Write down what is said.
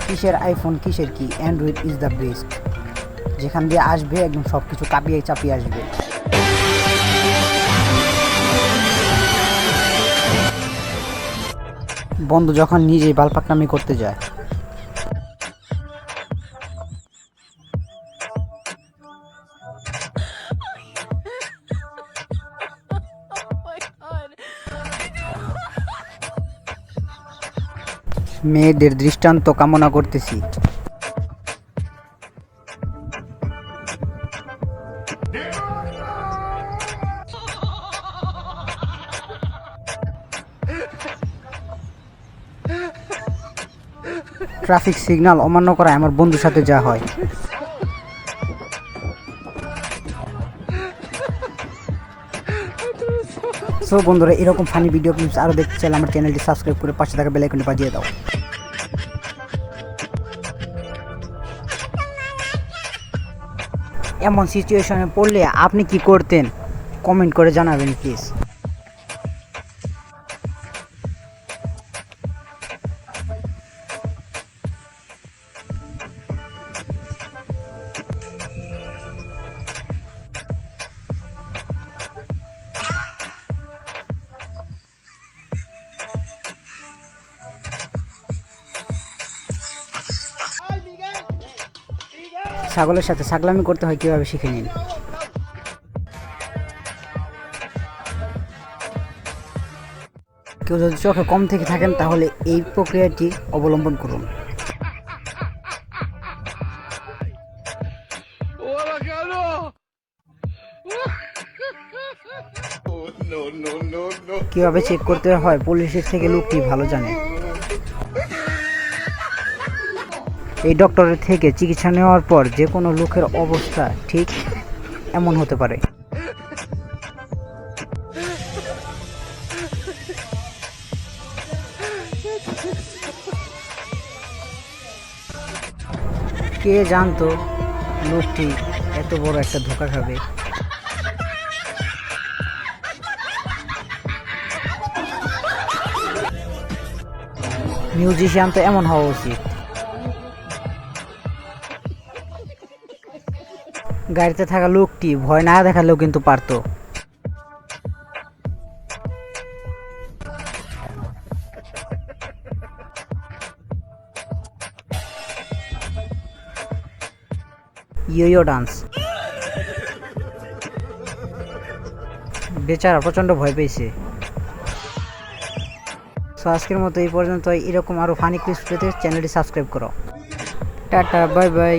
কিসের আইফোন কিসের কি, অ্যান্ড্রয়েড ইজ দ্য বেস্ট। যেখান দিয়ে আসবে একদম সব কিছু কাঁপিয়ে চাপিয়ে আসবে। বন্ধু যখন নিজেই বালপাকনামি করতে যায়। মেয়েদের দৃষ্টান্ত কামনা করতেছি। ট্রাফিক সিগন্যাল অমান্য করায় আমার বন্ধুর সাথে যা হয়। সো বন্ধুরা, এরকম ফানি ভিডিও ক্লিপস আরও দেখতে চাইলে আমার চ্যানেলটি সাবস্ক্রাইব করে পাশে থাকা বেল আইকনটি বাজিয়ে দাও। এমন সিচুয়েশনে পড়লে আপনি কি করতেন কমেন্ট করে জানাবেন প্লিজ। ছাগলের সাথে ছাগলামি করতে হয় কিভাবে শিখে নিন। কেউ যদি চোখে কম থেকে থাকেন তাহলে এই প্রক্রিয়াটি অবলম্বন করুন। কিভাবে চেক করতে হয় পুলিশের থেকে লোকটি ভালো জানে। এই ডক্টরের থেকে চিকিৎসা নেওয়ার পর যে কোনো লোকের অবস্থা ঠিক এমন হতে পারে। কে জানতো লোকটি এত বড় একটা ধোঁকা খাবে। মিউজিশিয়ান তো এমন হওয়া উচিত। গাড়িতে থাকা লোকটি ভয় না দেখালেও কিন্তু পারতো। ইয়ো ডান্স। বেচারা প্রচন্ড ভয় পেয়েছে। সো আজকের মতো এই পর্যন্ত। এরকম আরো ফানি ক্লিপস পেতে চ্যানেলটি সাবস্ক্রাইব করো। Tata, bye bye.